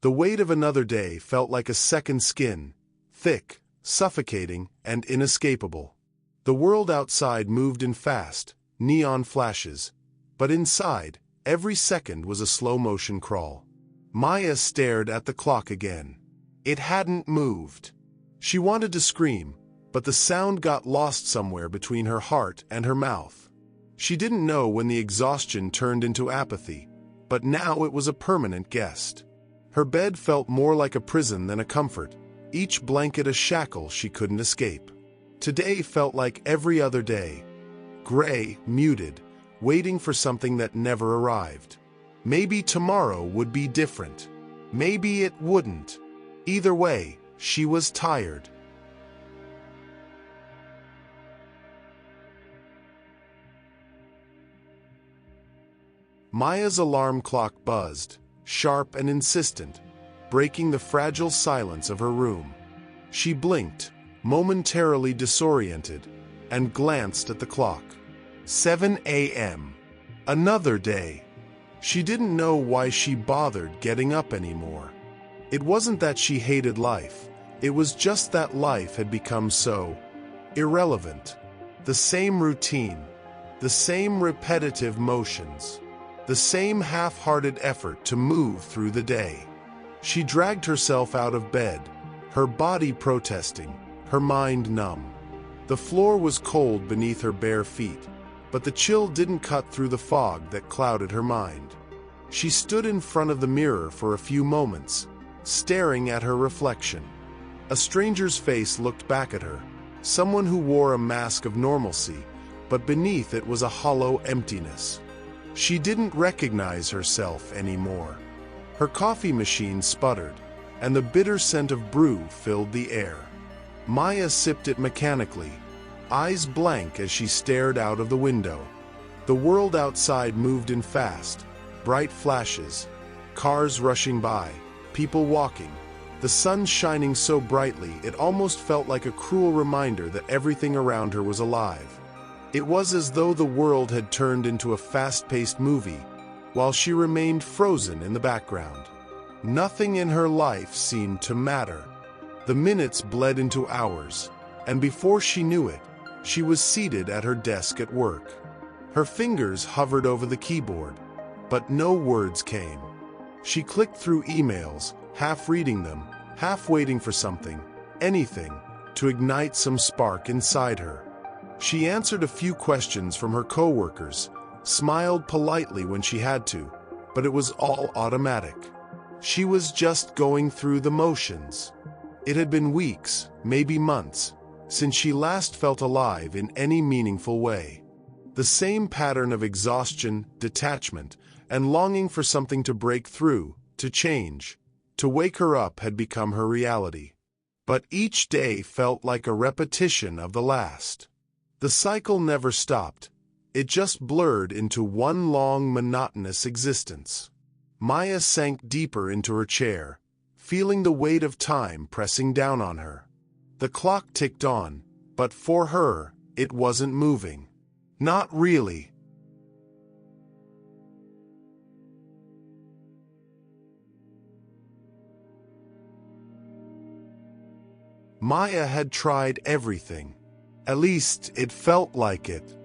The weight of another day felt like a second skin, thick, suffocating, and inescapable. The world outside moved in fast, neon flashes, but inside, every second was a slow-motion crawl. Maya stared at the clock again. It hadn't moved. She wanted to scream, but the sound got lost somewhere between her heart and her mouth. She didn't know when the exhaustion turned into apathy, but now it was a permanent guest. Her bed felt more like a prison than a comfort, each blanket a shackle she couldn't escape. Today felt like every other day, gray, muted, waiting for something that never arrived. Maybe tomorrow would be different. Maybe it wouldn't. Either way, she was tired. Maya's alarm clock buzzed, sharp and insistent, breaking the fragile silence of her room. She blinked, momentarily disoriented, and glanced at the clock. 7 a.m. Another day. She didn't know why she bothered getting up anymore. It wasn't that she hated life, it was just that life had become so irrelevant. The same routine, the same repetitive motions, the same half-hearted effort to move through the day. She dragged herself out of bed, her body protesting, her mind numb. The floor was cold beneath her bare feet, but the chill didn't cut through the fog that clouded her mind. She stood in front of the mirror for a few moments, staring at her reflection. A stranger's face looked back at her, someone who wore a mask of normalcy, but beneath it was a hollow emptiness. She didn't recognize herself anymore. Her coffee machine sputtered, and the bitter scent of brew filled the air. Maya sipped it mechanically, eyes blank as she stared out of the window. The world outside moved in fast, bright flashes, cars rushing by, people walking, the sun shining so brightly it almost felt like a cruel reminder that everything around her was alive. It was as though the world had turned into a fast-paced movie, while she remained frozen in the background. Nothing in her life seemed to matter. The minutes bled into hours, and before she knew it, she was seated at her desk at work. Her fingers hovered over the keyboard, but no words came. She clicked through emails, half reading them, half waiting for something, anything, to ignite some spark inside her. She answered a few questions from her coworkers, smiled politely when she had to, but it was all automatic. She was just going through the motions. It had been weeks, maybe months, since she last felt alive in any meaningful way. The same pattern of exhaustion, detachment, and longing for something to break through, to change, to wake her up had become her reality. But each day felt like a repetition of the last. The cycle never stopped. It just blurred into one long, monotonous existence. Maya sank deeper into her chair, feeling the weight of time pressing down on her. The clock ticked on, but for her, it wasn't moving. Not really. Maya had tried everything. At least, it felt like it.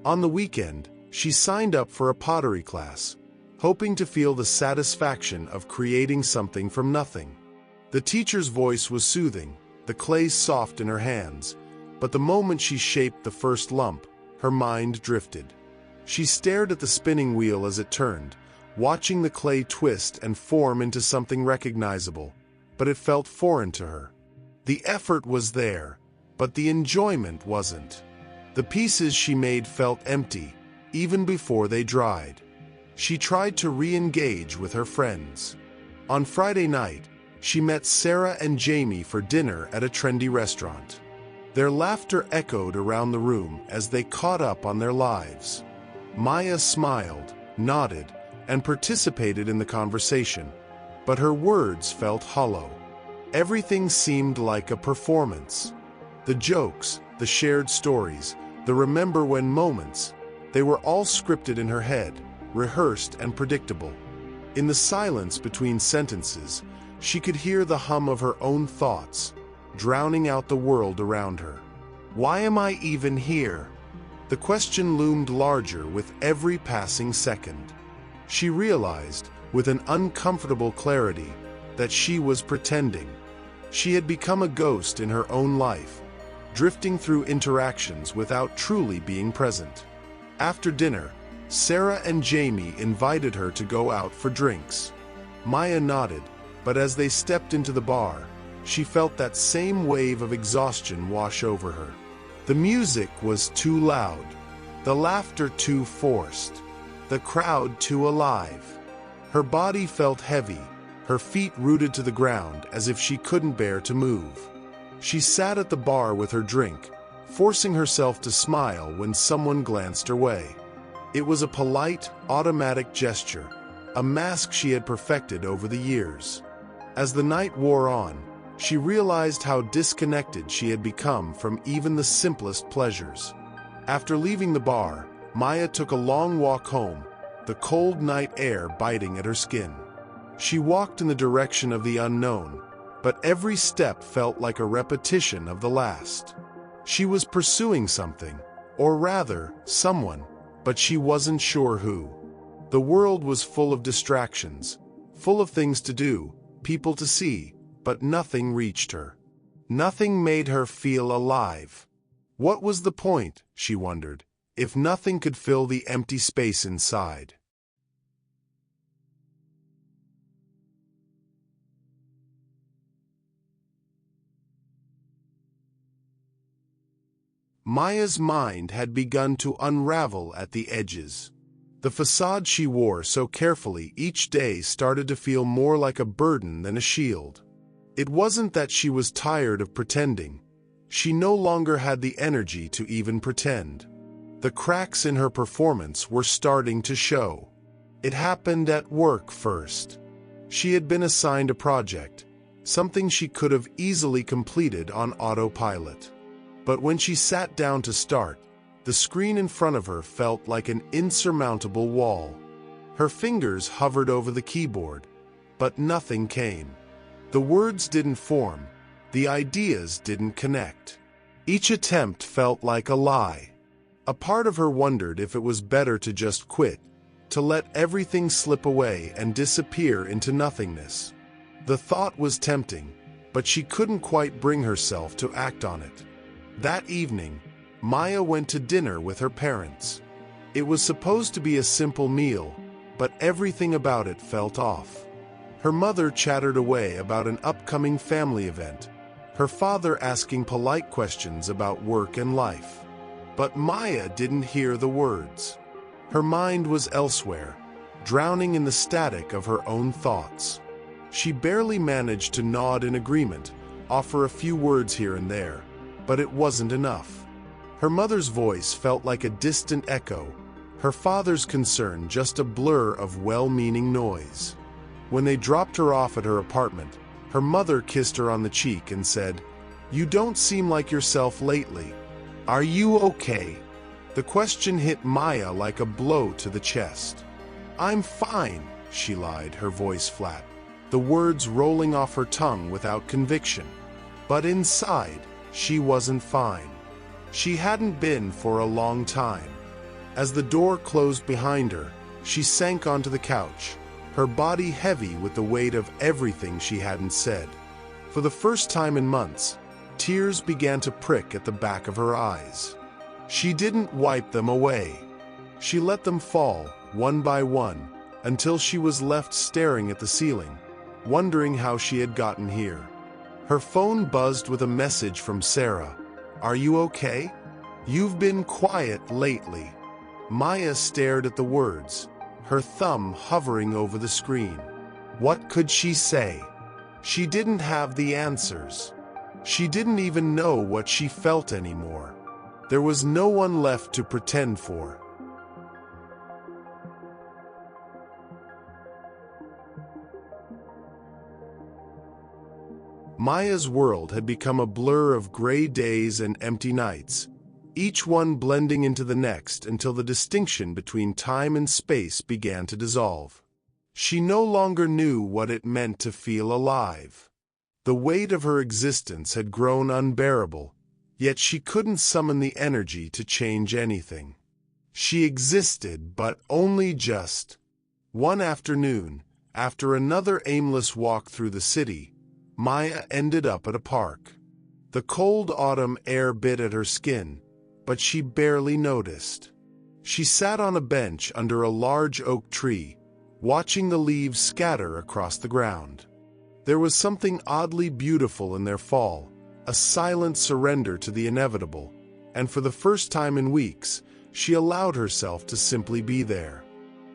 On the weekend, she signed up for a pottery class, hoping to feel the satisfaction of creating something from nothing. The teacher's voice was soothing, the clay soft in her hands, but the moment she shaped the first lump, her mind drifted. She stared at the spinning wheel as it turned, watching the clay twist and form into something recognizable, but it felt foreign to her. The effort was there, but the enjoyment wasn't. The pieces she made felt empty, even before they dried. She tried to re-engage with her friends. On Friday night, she met Sarah and Jamie for dinner at a trendy restaurant. Their laughter echoed around the room as they caught up on their lives. Maya smiled, nodded, and participated in the conversation, but her words felt hollow. Everything seemed like a performance. The jokes, the shared stories, the remember when moments, they were all scripted in her head, rehearsed and predictable. In the silence between sentences, She could hear the hum of her own thoughts, drowning out the world around her. Why am I even here? The question loomed larger with every passing second. She realized, with an uncomfortable clarity, that she was pretending. She had become a ghost in her own life, drifting through interactions without truly being present. After dinner, Sarah and Jamie invited her to go out for drinks. Maya nodded, but as they stepped into the bar, she felt that same wave of exhaustion wash over her. The music was too loud, the laughter too forced, the crowd too alive. Her body felt heavy, her feet rooted to the ground as if she couldn't bear to move. She sat at the bar with her drink, forcing herself to smile when someone glanced her way. It was a polite, automatic gesture, a mask she had perfected over the years. As the night wore on, she realized how disconnected she had become from even the simplest pleasures. After leaving the bar, Maya took a long walk home, the cold night air biting at her skin. She walked in the direction of the unknown, but every step felt like a repetition of the last. She was pursuing something, or rather, someone, but she wasn't sure who. The world was full of distractions, full of things to do, people to see, but nothing reached her. Nothing made her feel alive. What was the point, she wondered, if nothing could fill the empty space inside? Maya's mind had begun to unravel at the edges. The facade she wore so carefully each day started to feel more like a burden than a shield. It wasn't that she was tired of pretending. She no longer had the energy to even pretend. The cracks in her performance were starting to show. It happened at work first. She had been assigned a project, something she could have easily completed on autopilot. But when she sat down to start, the screen in front of her felt like an insurmountable wall. Her fingers hovered over the keyboard, but nothing came. The words didn't form, the ideas didn't connect. Each attempt felt like a lie. A part of her wondered if it was better to just quit, to let everything slip away and disappear into nothingness. The thought was tempting, but she couldn't quite bring herself to act on it. That evening, Maya went to dinner with her parents. It was supposed to be a simple meal, but everything about it felt off. Her mother chattered away about an upcoming family event, her father asking polite questions about work and life. But Maya didn't hear the words. Her mind was elsewhere, drowning in the static of her own thoughts. She barely managed to nod in agreement, offer a few words here and there, but it wasn't enough. Her mother's voice felt like a distant echo, her father's concern just a blur of well-meaning noise. When they dropped her off at her apartment, her mother kissed her on the cheek and said, "You don't seem like yourself lately. Are you okay?" The question hit Maya like a blow to the chest. "I'm fine," she lied, her voice flat, the words rolling off her tongue without conviction. But inside, she wasn't fine. She hadn't been for a long time. As the door closed behind her, she sank onto the couch, her body heavy with the weight of everything she hadn't said. For the first time in months, tears began to prick at the back of her eyes. She didn't wipe them away. She let them fall, one by one, until she was left staring at the ceiling, wondering how she had gotten here. Her phone buzzed with a message from Sarah. "Are you okay? You've been quiet lately." Maya stared at the words, her thumb hovering over the screen. What could she say? She didn't have the answers. She didn't even know what she felt anymore. There was no one left to pretend for. Maya's world had become a blur of gray days and empty nights, each one blending into the next until the distinction between time and space began to dissolve. She no longer knew what it meant to feel alive. The weight of her existence had grown unbearable, yet she couldn't summon the energy to change anything. She existed, but only just. One afternoon, after another aimless walk through the city, Maya ended up at a park. The cold autumn air bit at her skin, but she barely noticed. She sat on a bench under a large oak tree, watching the leaves scatter across the ground. There was something oddly beautiful in their fall, a silent surrender to the inevitable, and for the first time in weeks, she allowed herself to simply be there.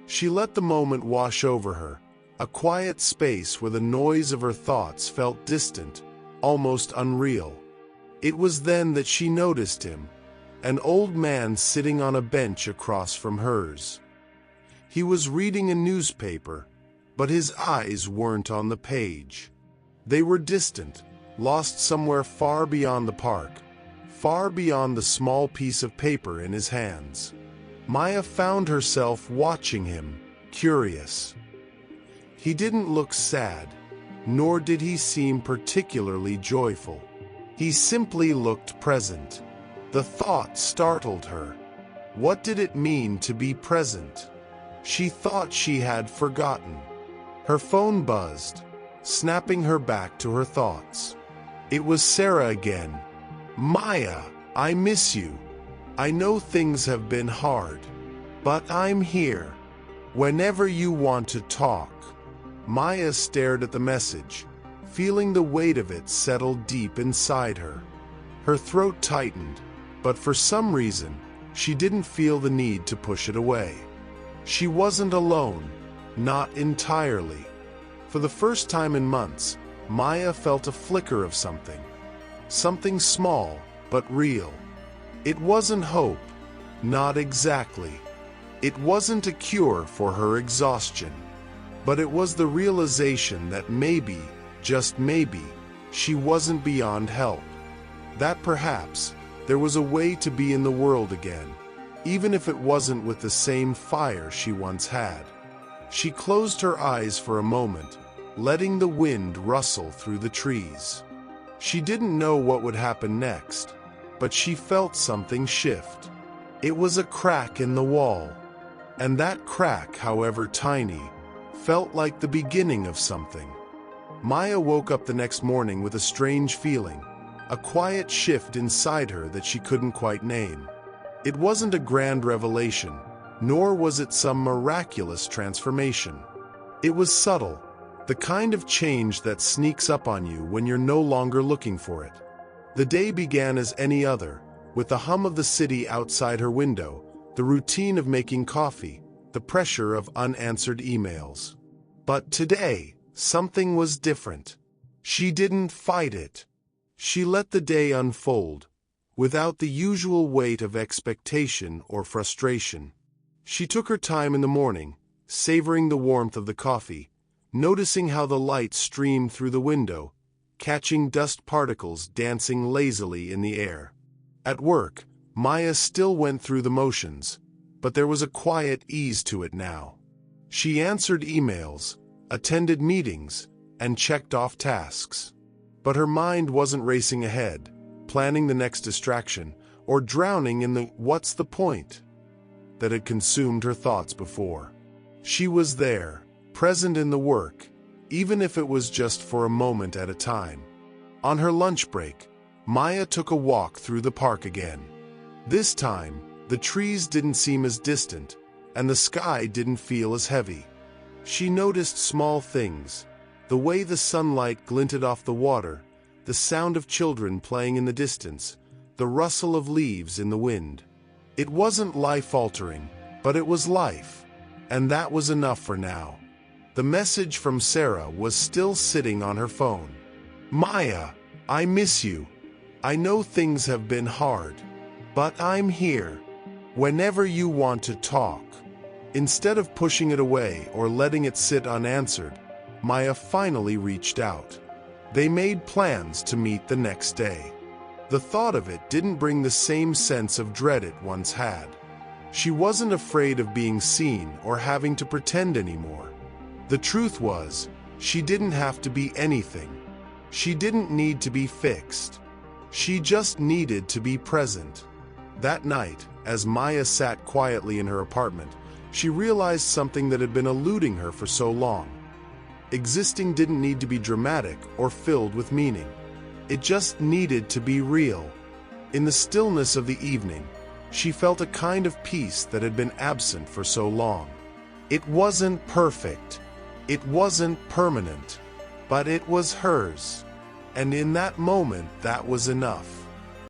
She let the moment wash over her, a quiet space where the noise of her thoughts felt distant, almost unreal. It was then that she noticed him, an old man sitting on a bench across from hers. He was reading a newspaper, but his eyes weren't on the page. They were distant, lost somewhere far beyond the park, far beyond the small piece of paper in his hands. Maya found herself watching him, curious. He didn't look sad, nor did he seem particularly joyful. He simply looked present. The thought startled her. What did it mean to be present? She thought she had forgotten. Her phone buzzed, snapping her back to her thoughts. It was Sarah again. "Maya, I miss you. I know things have been hard, but I'm here. Whenever you want to talk." Maya stared at the message, feeling the weight of it settle deep inside her. Her throat tightened, but for some reason, she didn't feel the need to push it away. She wasn't alone, not entirely. For the first time in months, Maya felt a flicker of something. Something small, but real. It wasn't hope, not exactly. It wasn't a cure for her exhaustion. But it was the realization that maybe, just maybe, she wasn't beyond help. That perhaps, there was a way to be in the world again, even if it wasn't with the same fire she once had. She closed her eyes for a moment, letting the wind rustle through the trees. She didn't know what would happen next, but she felt something shift. It was a crack in the wall, and that crack, however tiny, felt like the beginning of something. Maya woke up the next morning with a strange feeling, a quiet shift inside her that she couldn't quite name. It wasn't a grand revelation, nor was it some miraculous transformation. It was subtle, the kind of change that sneaks up on you when you're no longer looking for it. The day began as any other, with the hum of the city outside her window, the routine of making coffee, the pressure of unanswered emails. But today, something was different. She didn't fight it. She let the day unfold, without the usual weight of expectation or frustration. She took her time in the morning, savoring the warmth of the coffee, noticing how the light streamed through the window, catching dust particles dancing lazily in the air. At work, Maya still went through the motions, but there was a quiet ease to it now. She answered emails, attended meetings, and checked off tasks. But her mind wasn't racing ahead, planning the next distraction, or drowning in the "what's the point?" that had consumed her thoughts before. She was there, present in the work, even if it was just for a moment at a time. On her lunch break, Maya took a walk through the park again. This time, the trees didn't seem as distant, and the sky didn't feel as heavy. She noticed small things, the way the sunlight glinted off the water, the sound of children playing in the distance, the rustle of leaves in the wind. It wasn't life-altering, but it was life, and that was enough for now. The message from Sarah was still sitting on her phone. "Maya, I miss you. I know things have been hard, but I'm here. Whenever you want to talk." Instead of pushing it away or letting it sit unanswered, Maya finally reached out. They made plans to meet the next day. The thought of it didn't bring the same sense of dread it once had. She wasn't afraid of being seen or having to pretend anymore. The truth was, she didn't have to be anything. She didn't need to be fixed. She just needed to be present. That night, as Maya sat quietly in her apartment, she realized something that had been eluding her for so long. Existing didn't need to be dramatic or filled with meaning. It just needed to be real. In the stillness of the evening, she felt a kind of peace that had been absent for so long. It wasn't perfect. It wasn't permanent. But it was hers. And in that moment, that was enough.